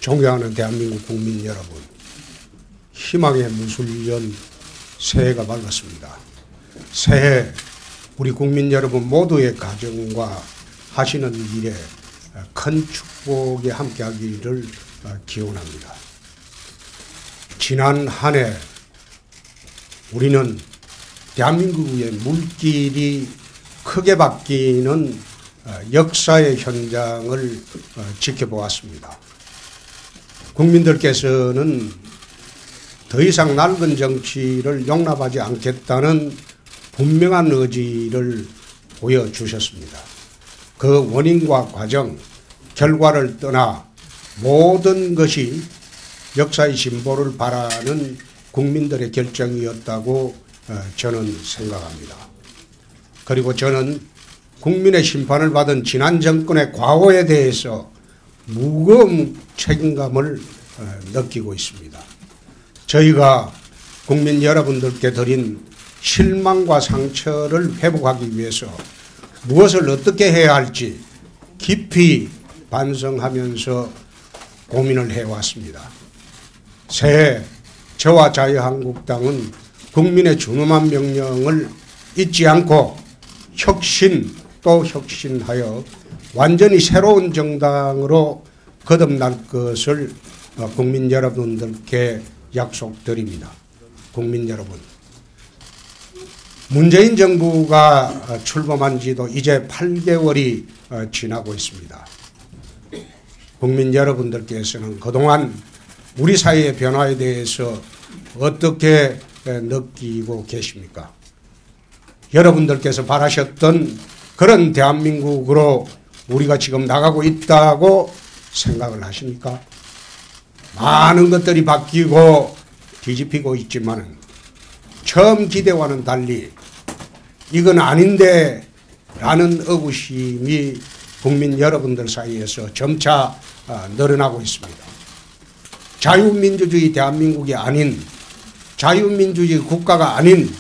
존경하는 대한민국 국민 여러분, 희망의 무술년 새해가 밝았습니다. 새해 우리 국민 여러분 모두의 가정과 하시는 일에 큰 축복이 함께하기를 기원합니다. 지난 한 해 우리는 대한민국의 물길이 크게 바뀌는 역사의 현장을 지켜보았습니다. 국민들께서는 더 이상 낡은 정치를 용납하지 않겠다는 분명한 의지를 보여주셨습니다. 그 원인과 과정, 결과를 떠나 모든 것이 역사의 진보를 바라는 국민들의 결정이었다고 저는 생각합니다. 그리고 저는 국민의 심판을 받은 지난 정권의 과오에 대해서 무거운 책임감을 느끼고 있습니다. 저희가 국민 여러분들께 드린 실망과 상처를 회복하기 위해서 무엇을 어떻게 해야 할지 깊이 반성하면서 고민을 해왔습니다. 새해 저와 자유한국당은 국민의 준엄한 명령을 잊지 않고 혁신 또 혁신하여 완전히 새로운 정당으로 거듭날 것을 국민 여러분들께 약속드립니다. 국민 여러분, 문재인 정부가 출범한 지도 이제 8개월이 지나고 있습니다. 국민 여러분들께서는 그동안 우리 사회의 변화에 대해서 어떻게 느끼고 계십니까? 여러분들께서 바라셨던 그런 대한민국으로 우리가 지금 나가고 있다고 생각을 하십니까? 많은 것들이 바뀌고 뒤집히고 있지만 처음 기대와는 달리 이건 아닌데 라는 의구심이 국민 여러분들 사이에서 점차 늘어나고 있습니다. 자유민주주의 대한민국이 아닌, 자유민주주의 국가가 아닌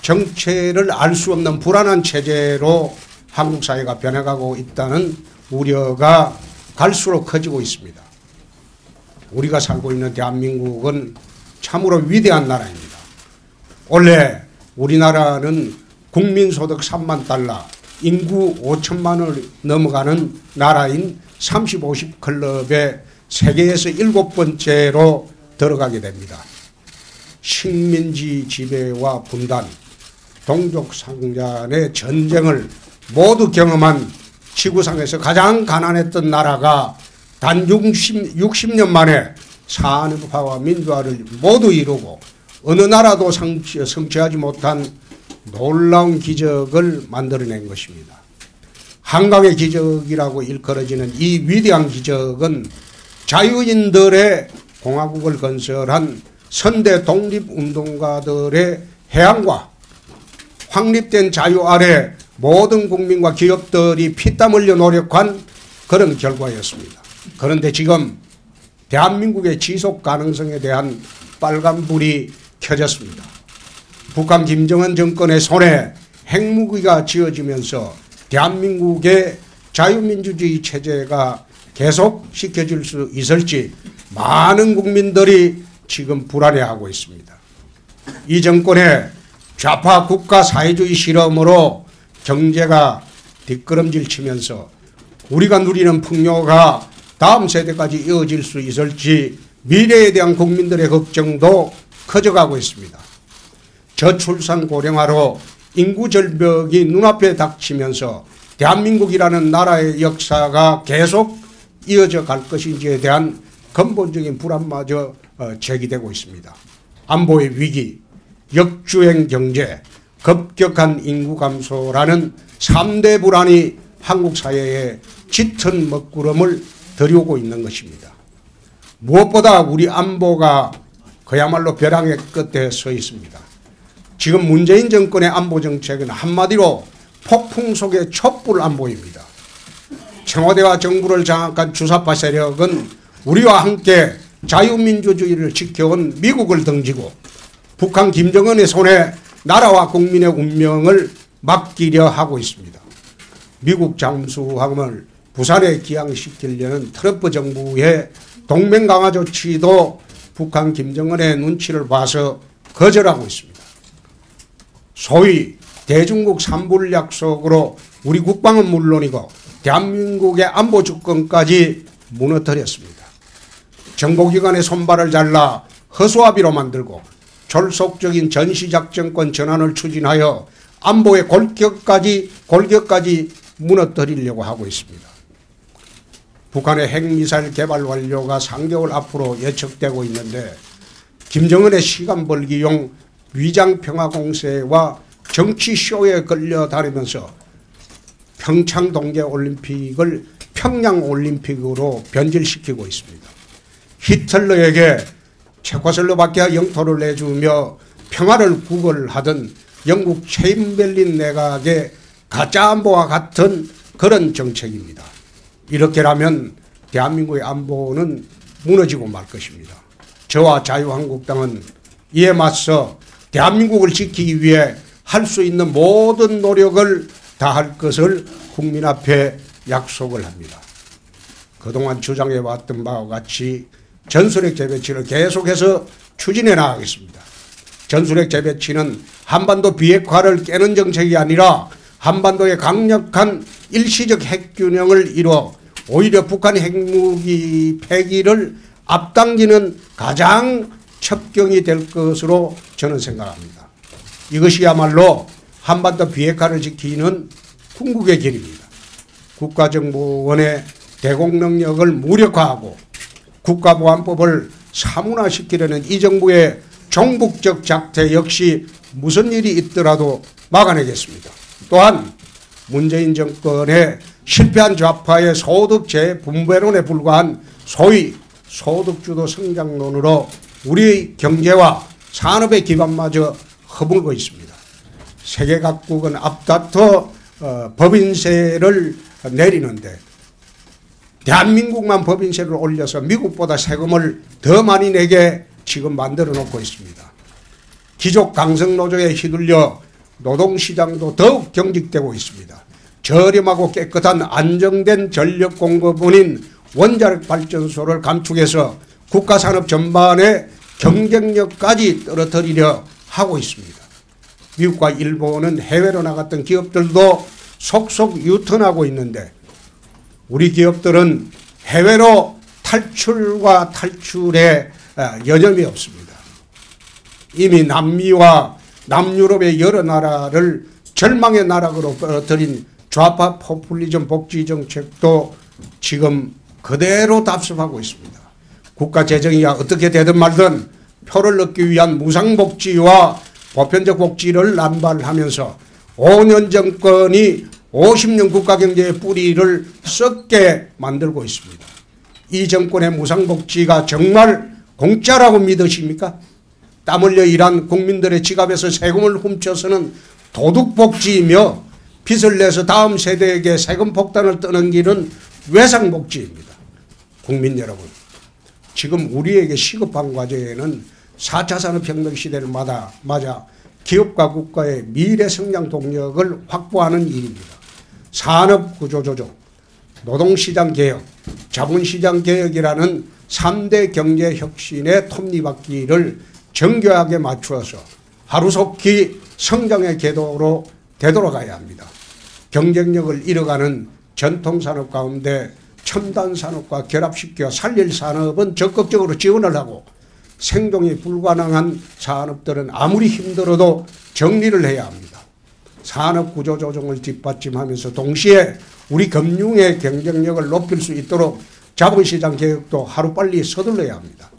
정체를 알 수 없는 불안한 체제로 한국 사회가 변해가고 있다는 우려가 갈수록 커지고 있습니다. 우리가 살고 있는 대한민국은 참으로 위대한 나라입니다. 원래 우리나라는 국민소득 3만 달러, 인구 5천만을 넘어가는 나라인 30, 50 클럽에 세계에서 7번째로 들어가게 됩니다. 식민지 지배와 분단, 동족 상잔의 전쟁을 모두 경험한 지구상에서 가장 가난했던 나라가 단 60년 만에 산업화와 민주화를 모두 이루고 어느 나라도 성취하지 못한 놀라운 기적을 만들어낸 것입니다. 한강의 기적이라고 일컬어지는 이 위대한 기적은 자유인들의 공화국을 건설한 선대 독립운동가들의 해안과 확립된 자유 아래 모든 국민과 기업들이 피땀 흘려 노력한 그런 결과였습니다. 그런데 지금 대한민국의 지속 가능성에 대한 빨간불이 켜졌습니다. 북한 김정은 정권의 손에 핵무기가 쥐어지면서 대한민국의 자유민주주의 체제가 계속시켜줄 수 있을지 많은 국민들이 지금 불안해하고 있습니다. 이 정권의 좌파 국가 사회주의 실험으로 경제가 뒷걸음질 치면서 우리가 누리는 풍요가 다음 세대까지 이어질 수 있을지 미래에 대한 국민들의 걱정도 커져가고 있습니다. 저출산 고령화로 인구 절벽이 눈앞에 닥치면서 대한민국이라는 나라의 역사가 계속 이어져 갈 것인지에 대한 근본적인 불안마저 제기되고 있습니다. 안보의 위기, 역주행 경제, 급격한 인구 감소라는 3대 불안이 한국 사회에 짙은 먹구름을 들이오고 있는 것입니다. 무엇보다 우리 안보가 그야말로 벼랑의 끝에 서 있습니다. 지금 문재인 정권의 안보 정책은 한마디로 폭풍 속의 촛불 안보입니다. 청와대와 정부를 장악한 주사파 세력은 우리와 함께 자유민주주의를 지켜온 미국을 등지고 북한 김정은의 손에 나라와 국민의 운명을 맡기려 하고 있습니다. 미국 잠수함을 부산에 기항시키려는 트럼프 정부의 동맹 강화 조치도 북한 김정은의 눈치를 봐서 거절하고 있습니다. 소위 대중국 삼불 약속으로 우리 국방은 물론이고 대한민국의 안보 주권까지 무너뜨렸습니다. 정보기관의 손발을 잘라 허수아비로 만들고 졸속적인 전시작전권 전환을 추진하여 안보의 골격까지 무너뜨리려고 하고 있습니다. 북한의 핵미사일 개발 완료가 3개월 앞으로 예측되고 있는데 김정은의 시간 벌기용 위장평화공세와 정치쇼에 끌려다니면서 평창 동계올림픽을 평양올림픽으로 변질시키고 있습니다. 히틀러에게 체코슬로바키아 영토를 내주며 평화를 구걸하던 영국 체인벨린 내각의 가짜 안보와 같은 그런 정책입니다. 이렇게라면 대한민국의 안보는 무너지고 말 것입니다. 저와 자유한국당은 이에 맞서 대한민국을 지키기 위해 할 수 있는 모든 노력을 다할 것을 국민 앞에 약속을 합니다. 그동안 주장해왔던 바와 같이 전술핵 재배치를 계속해서 추진해 나가겠습니다. 전술핵 재배치는 한반도 비핵화를 깨는 정책이 아니라 한반도의 강력한 일시적 핵균형을 이루어 오히려 북한 핵무기 폐기를 앞당기는 가장 첩경이 될 것으로 저는 생각합니다. 이것이야말로 한반도 비핵화를 지키는 궁극의 길입니다. 국가정보원의 대공능력을 무력화하고 국가보안법을 사문화시키려는 이 정부의 종북적 작태 역시 무슨 일이 있더라도 막아내겠습니다. 또한 문재인 정권의 실패한 좌파의 소득 재분배론에 불과한 소위 소득주도 성장론으로 우리 경제와 산업의 기반마저 허물고 있습니다. 세계 각국은 앞다퉈 법인세를 내리는데 대한민국만 법인세를 올려서 미국보다 세금을 더 많이 내게 지금 만들어 놓고 있습니다. 귀족 강성노조에 휘둘려 노동시장도 더욱 경직되고 있습니다. 저렴하고 깨끗한 안정된 전력 공급원인 원자력 발전소를 감축해서 국가산업 전반의 경쟁력까지 떨어뜨리려 하고 있습니다. 미국과 일본은 해외로 나갔던 기업들도 속속 유턴하고 있는데 우리 기업들은 해외로 탈출과 탈출에 여념이 없습니다. 이미 남미와 남유럽의 여러 나라를 절망의 나락으로 끌어들인 좌파 포퓰리즘 복지 정책도 지금 그대로 답습하고 있습니다. 국가 재정이 어떻게 되든 말든 표를 얻기 위한 무상복지와 보편적 복지를 남발하면서 5년 정권이 50년 국가경제의 뿌리를 썩게 만들고 있습니다. 이 정권의 무상복지가 정말 공짜라고 믿으십니까? 땀 흘려 일한 국민들의 지갑에서 세금을 훔쳐서는 도둑복지이며 빚을 내서 다음 세대에게 세금 폭탄을 뜨는 길은 외상복지입니다. 국민 여러분, 지금 우리에게 시급한 과제에는 4차 산업혁명 시대를 맞아 기업과 국가의 미래 성장 동력을 확보하는 일입니다. 산업구조조정, 노동시장 개혁, 자본시장 개혁이라는 3대 경제혁신의 톱니바퀴를 정교하게 맞추어서 하루속히 성장의 궤도로 되돌아가야 합니다. 경쟁력을 잃어가는 전통산업 가운데 첨단산업과 결합시켜 살릴 산업은 적극적으로 지원을 하고 생존이 불가능한 산업들은 아무리 힘들어도 정리를 해야 합니다. 산업구조조정을 뒷받침하면서 동시에 우리 금융의 경쟁력을 높일 수 있도록 자본시장 개혁도 하루빨리 서둘러야 합니다.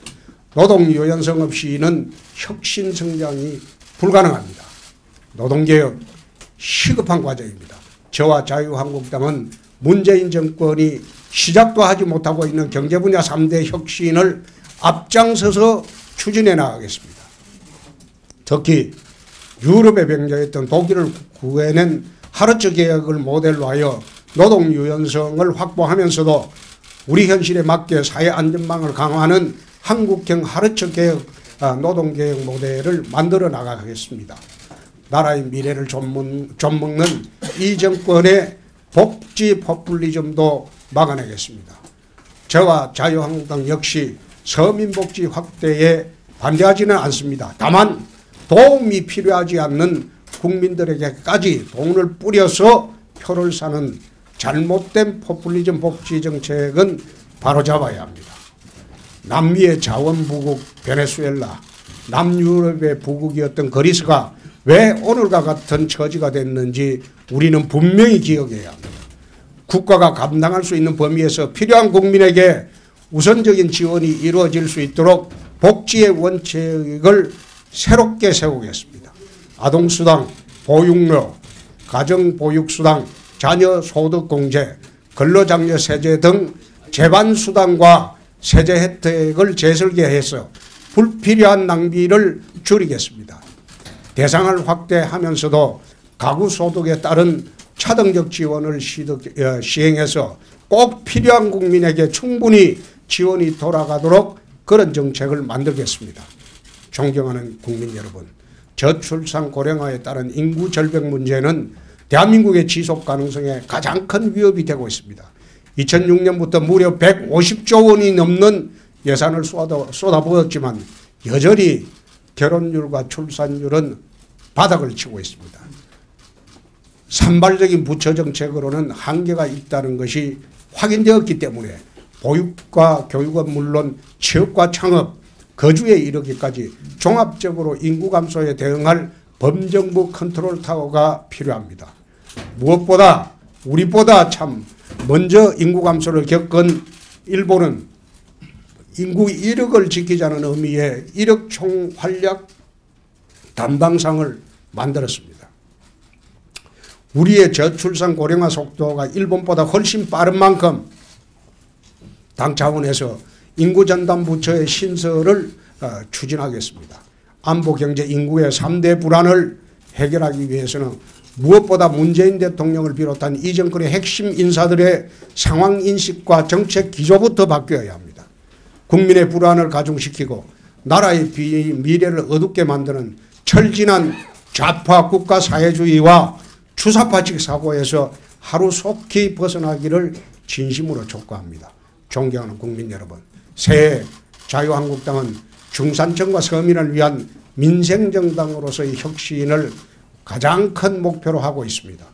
노동유연성 없이는 혁신 성장이 불가능합니다. 노동개혁 시급한 과제입니다. 저와 자유한국당은 문재인 정권이 시작도 하지 못하고 있는 경제분야 3대 혁신을 앞장서서 추진해 나가겠습니다. 특히 유럽에 병자했던 독일을 구해낸 하르츠 개혁을 모델로 하여 노동 유연성을 확보하면서도 우리 현실에 맞게 사회 안전망을 강화하는 한국형 하르츠 개혁 노동개혁 모델을 만들어 나가겠습니다. 나라의 미래를 좀먹는 이 정권의 복지 포퓰리즘도 막아내겠습니다. 저와 자유한국당 역시 서민복지 확대에 반대하지는 않습니다. 다만 도움이 필요하지 않는 국민들에게까지 돈을 뿌려서 표를 사는 잘못된 포퓰리즘 복지 정책은 바로잡아야 합니다. 남미의 자원부국 베네수엘라, 남유럽의 부국이었던 그리스가 왜 오늘과 같은 처지가 됐는지 우리는 분명히 기억해야 합니다. 국가가 감당할 수 있는 범위에서 필요한 국민에게 우선적인 지원이 이루어질 수 있도록 복지의 원칙을 새롭게 세우겠습니다. 아동수당, 보육료, 가정보육수당, 자녀소득공제, 근로장려세제 등 재반수당과 세제 혜택을 재설계해서 불필요한 낭비를 줄이겠습니다. 대상을 확대하면서도 가구소득에 따른 차등적 지원을 시행해서 꼭 필요한 국민에게 충분히 지원이 돌아가도록 그런 정책을 만들겠습니다. 존경하는 국민 여러분, 저출산 고령화에 따른 인구 절벽 문제는 대한민국의 지속 가능성에 가장 큰 위협이 되고 있습니다. 2006년부터 무려 150조 원이 넘는 예산을 쏟아부었지만 여전히 결혼율과 출산율은 바닥을 치고 있습니다. 산발적인 부처 정책으로는 한계가 있다는 것이 확인되었기 때문에 보육과 교육은 물론 취업과 창업, 거주에 이르기까지 종합적으로 인구 감소에 대응할 범정부 컨트롤 타워가 필요합니다. 무엇보다 우리보다 참 먼저 인구 감소를 겪은 일본은 인구 1억을 지키자는 의미의 1억 총활약 담당상을 만들었습니다. 우리의 저출산 고령화 속도가 일본보다 훨씬 빠른 만큼 당 차원에서 인구전담부처의 신설을 추진하겠습니다. 안보, 경제, 인구의 3대 불안을 해결하기 위해서는 무엇보다 문재인 대통령을 비롯한 이 정권의 핵심 인사들의 상황인식과 정책 기조부터 바뀌어야 합니다. 국민의 불안을 가중시키고 나라의 미래를 어둡게 만드는 철진한 좌파 국가사회주의와 주사파식 사고에서 하루속히 벗어나기를 진심으로 촉구합니다. 존경하는 국민 여러분, 새해 자유한국당은 중산층과 서민을 위한 민생정당으로서의 혁신을 가장 큰 목표로 하고 있습니다.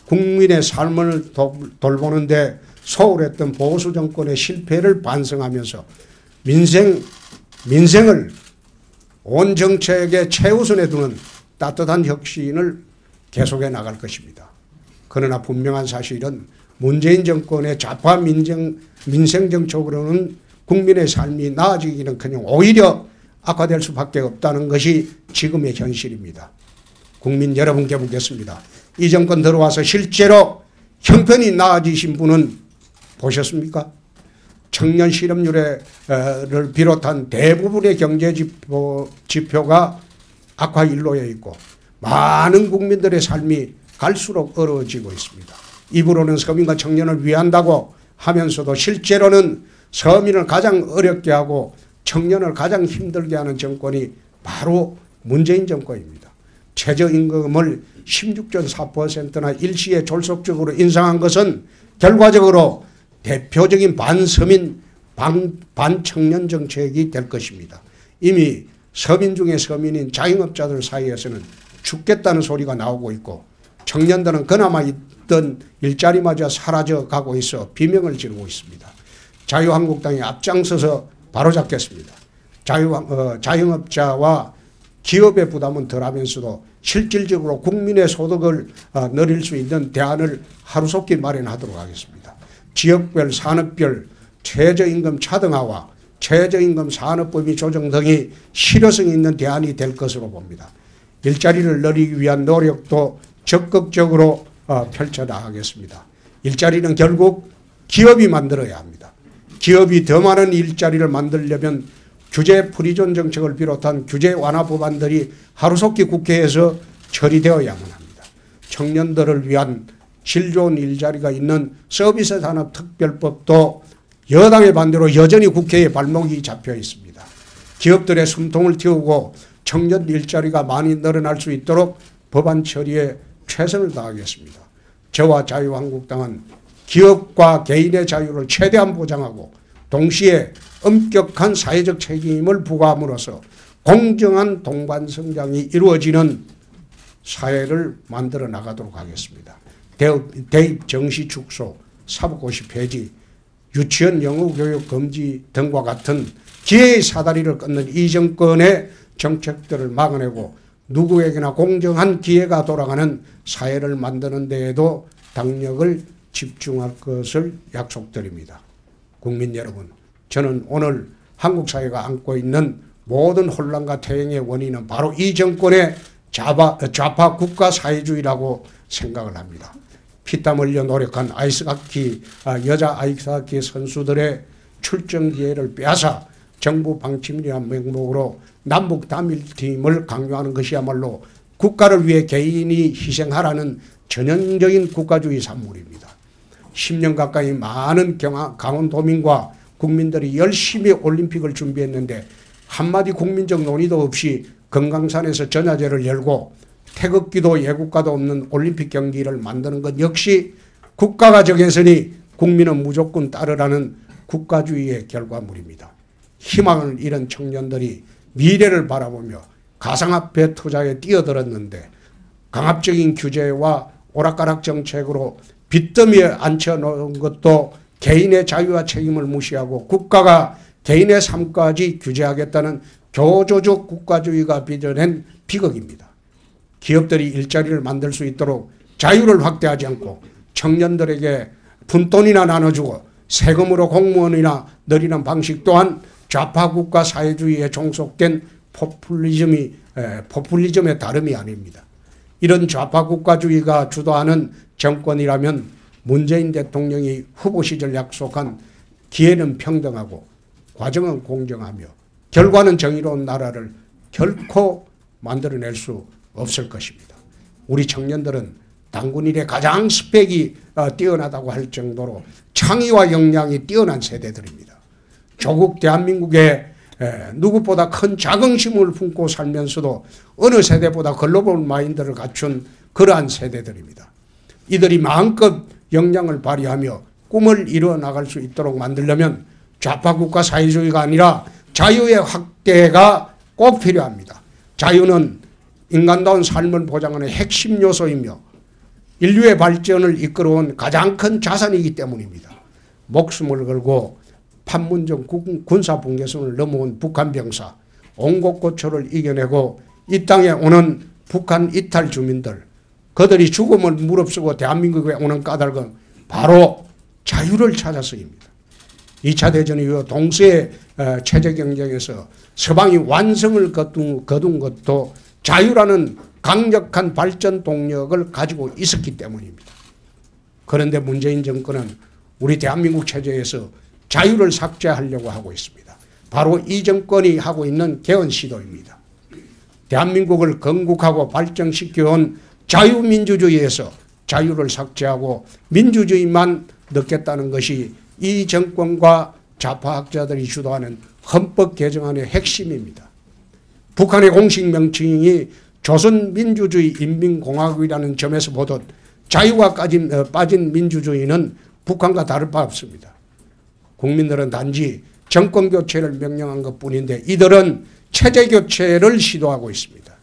국민의 삶을 돌보는 데 소홀했던 보수 정권의 실패를 반성하면서 민생을 온 정책의 최우선에 두는 따뜻한 혁신을 계속해 나갈 것입니다. 그러나 분명한 사실은 문재인 정권의 좌파 민생 정책으로는 국민의 삶이 나아지기는커녕 오히려 악화될 수밖에 없다는 것이 지금의 현실입니다. 국민 여러분께 묻겠습니다. 이 정권 들어와서 실제로 형편이 나아지신 분은 보셨습니까? 청년 실업률을 비롯한 대부분의 경제 지표가 악화 일로에 있고 많은 국민들의 삶이 갈수록 어려워지고 있습니다. 입으로는 서민과 청년을 위한다고 하면서도 실제로는 서민을 가장 어렵게 하고 청년을 가장 힘들게 하는 정권이 바로 문재인 정권입니다. 최저임금을 16.4%나 일시에 졸속적으로 인상한 것은 결과적으로 대표적인 반서민, 반청년 정책이 될 것입니다. 이미 서민 중에 서민인 자영업자들 사이에서는 죽겠다는 소리가 나오고 있고 청년들은 그나마 있던 일자리마저 사라져 가고 있어 비명을 지르고 있습니다. 자유한국당이 앞장서서 바로잡겠습니다. 자영업자와 기업의 부담은 덜하면서도 실질적으로 국민의 소득을 늘릴 수 있는 대안을 하루속히 마련하도록 하겠습니다. 지역별, 산업별 최저임금 차등화와 최저임금 산업범위 조정 등이 실효성 있는 대안이 될 것으로 봅니다. 일자리를 늘리기 위한 노력도 적극적으로 펼쳐나가겠습니다. 일자리는 결국 기업이 만들어야 합니다. 기업이 더 많은 일자리를 만들려면 규제 프리존 정책을 비롯한 규제 완화 법안들이 하루속히 국회에서 처리되어야만 합니다. 청년들을 위한 질 좋은 일자리가 있는 서비스 산업 특별법도 여당의 반대로 여전히 국회에 발목이 잡혀 있습니다. 기업들의 숨통을 틔우고 청년 일자리가 많이 늘어날 수 있도록 법안 처리에 최선을 다하겠습니다. 저와 자유한국당은 기업과 개인의 자유를 최대한 보장하고 동시에 엄격한 사회적 책임을 부과함으로써 공정한 동반 성장이 이루어지는 사회를 만들어 나가도록 하겠습니다. 대입 정시 축소, 사법고시 폐지, 유치원 영어 교육 금지 등과 같은 기회의 사다리를 끊는 이 정권의 정책들을 막아내고 누구에게나 공정한 기회가 돌아가는 사회를 만드는 데에도 당력을 집중할 것을 약속드립니다. 국민 여러분, 저는 오늘 한국 사회가 안고 있는 모든 혼란과 퇴행의 원인은 바로 이 정권의 좌파 국가 사회주의라고 생각을 합니다. 피땀 흘려 노력한 여자 아이스하키 선수들의 출전 기회를 빼앗아 정부 방침이라는 명목으로 남북 단일팀을 강요하는 것이야말로 국가를 위해 개인이 희생하라는 전형적인 국가주의 산물입니다. 10년 가까이 많은 강원도민과 국민들이 열심히 올림픽을 준비했는데 한마디 국민적 논의도 없이 금강산에서 전야제를 열고 태극기도 예국가도 없는 올림픽 경기를 만드는 것 역시 국가가 정했으니 국민은 무조건 따르라는 국가주의의 결과물입니다. 희망을 잃은 청년들이 미래를 바라보며 가상화폐 투자에 뛰어들었는데 강압적인 규제와 오락가락 정책으로 빚더미에 앉혀놓은 것도 개인의 자유와 책임을 무시하고 국가가 개인의 삶까지 규제하겠다는 교조적 국가주의가 빚어낸 비극입니다. 기업들이 일자리를 만들 수 있도록 자유를 확대하지 않고 청년들에게 푼돈이나 나눠주고 세금으로 공무원이나 늘리는 방식 또한 좌파 국가 사회주의에 종속된 포퓰리즘의 다름이 아닙니다. 이런 좌파 국가주의가 주도하는 정권이라면 문재인 대통령이 후보 시절 약속한 기회는 평등하고 과정은 공정하며 결과는 정의로운 나라를 결코 만들어낼 수 없을 것입니다. 우리 청년들은 당군 일에 가장 스펙이 뛰어나다고 할 정도로 창의와 역량이 뛰어난 세대들입니다. 조국 대한민국에 누구보다 큰 자긍심을 품고 살면서도 어느 세대보다 글로벌 마인드를 갖춘 그러한 세대들입니다. 이들이 마음껏 역량을 발휘하며 꿈을 이루어 나갈 수 있도록 만들려면 좌파국가 사회주의가 아니라 자유의 확대가 꼭 필요합니다. 자유는 인간다운 삶을 보장하는 핵심 요소이며 인류의 발전을 이끌어온 가장 큰 자산이기 때문입니다. 목숨을 걸고 판문점 군사분계선을 넘어온 북한 병사, 온곡고초를 이겨내고 이 땅에 오는 북한 이탈 주민들, 그들이 죽음을 무릅쓰고 대한민국에 오는 까닭은 바로 자유를 찾아서입니다. 2차 대전 이후 동서의 체제 경쟁에서 서방이 완성을 거둔 것도 자유라는 강력한 발전 동력을 가지고 있었기 때문입니다. 그런데 문재인 정권은 우리 대한민국 체제에서 자유를 삭제하려고 하고 있습니다. 바로 이 정권이 하고 있는 개헌 시도입니다. 대한민국을 건국하고 발전시켜온 자유민주주의에서 자유를 삭제하고 민주주의만 넣겠다는 것이 이 정권과 좌파학자들이 주도하는 헌법 개정안의 핵심입니다. 북한의 공식 명칭이 조선민주주의 인민공화국이라는 점에서 보듯 자유가 빠진 민주주의는 북한과 다를 바 없습니다. 국민들은 단지 정권교체를 명령한 것뿐인데 이들은 체제교체를 시도하고 있습니다.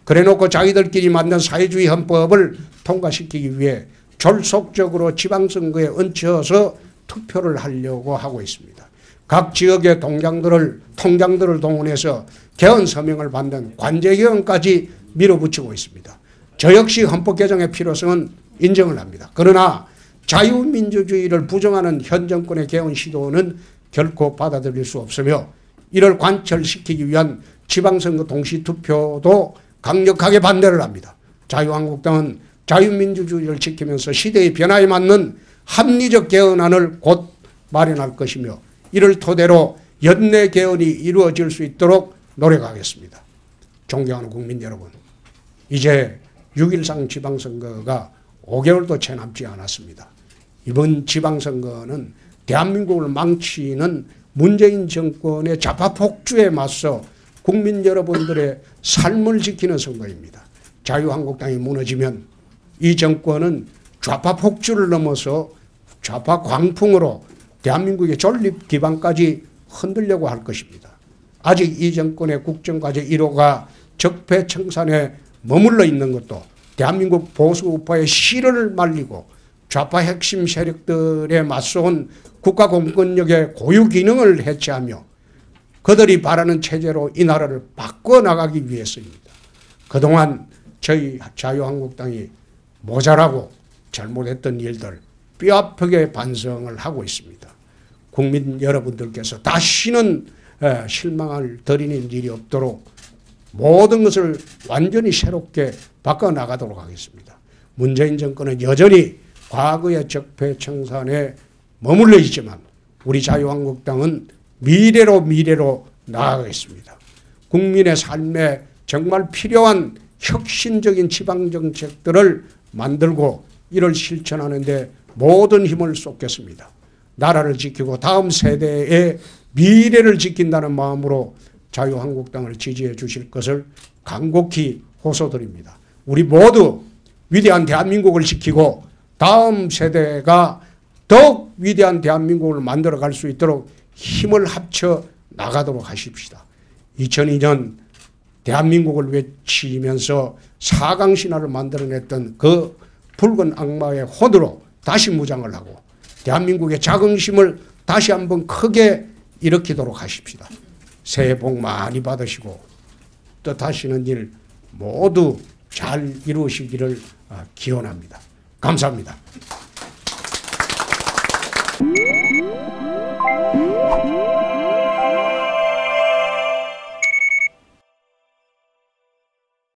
그래놓고 자기들끼리 만든 사회주의 헌법을 통과시키기 위해 졸속적으로 지방선거에 얹혀서 투표를 하려고 하고 있습니다. 각 지역의 통장들을 동원해서 개헌 서명을 받는 관제개헌까지 밀어붙이고 있습니다. 저 역시 헌법 개정의 필요성은 인정을 합니다. 그러나 자유민주주의를 부정하는 현 정권의 개헌 시도는 결코 받아들일 수 없으며 이를 관철시키기 위한 지방선거 동시투표도 강력하게 반대를 합니다. 자유한국당은 자유민주주의를 지키면서 시대의 변화에 맞는 합리적 개헌안을 곧 마련할 것이며 이를 토대로 연내 개헌이 이루어질 수 있도록 노력하겠습니다. 존경하는 국민 여러분, 이제 6.13 지방선거가 5개월도 채 남지 않았습니다. 이번 지방선거는 대한민국을 망치는 문재인 정권의 좌파 폭주에 맞서 국민 여러분들의 삶을 지키는 선거입니다. 자유한국당이 무너지면 이 정권은 좌파 폭주를 넘어서 좌파 광풍으로 대한민국의 존립 기반까지 흔들려고 할 것입니다. 아직 이 정권의 국정과제 1호가 적폐청산에 머물러 있는 것도 대한민국 보수 우파의 실현을 말리고 좌파 핵심 세력들에 맞서온 국가 공권력의 고유 기능을 해체하며 그들이 바라는 체제로 이 나라를 바꿔나가기 위해서입니다. 그동안 저희 자유한국당이 모자라고 잘못했던 일들 뼈아프게 반성을 하고 있습니다. 국민 여러분들께서 다시는 실망을 드리는 일이 없도록 모든 것을 완전히 새롭게 바꿔나가도록 하겠습니다. 문재인 정권은 여전히 과거의 적폐청산에 머물러 있지만 우리 자유한국당은 미래로 나아가겠습니다. 국민의 삶에 정말 필요한 혁신적인 지방정책들을 만들고 이를 실천하는 데 모든 힘을 쏟겠습니다. 나라를 지키고 다음 세대의 미래를 지킨다는 마음으로 자유한국당을 지지해 주실 것을 간곡히 호소드립니다. 우리 모두 위대한 대한민국을 지키고 다음 세대가 더욱 위대한 대한민국을 만들어갈 수 있도록 힘을 합쳐 나가도록 하십시다. 2002년 대한민국을 외치면서 사강신화를 만들어냈던 그 붉은 악마의 혼으로 다시 무장을 하고 대한민국의 자긍심을 다시 한번 크게 일으키도록 하십시다. 새해 복 많이 받으시고 뜻하시는 일 모두 잘 이루시기를 기원합니다. 감사합니다.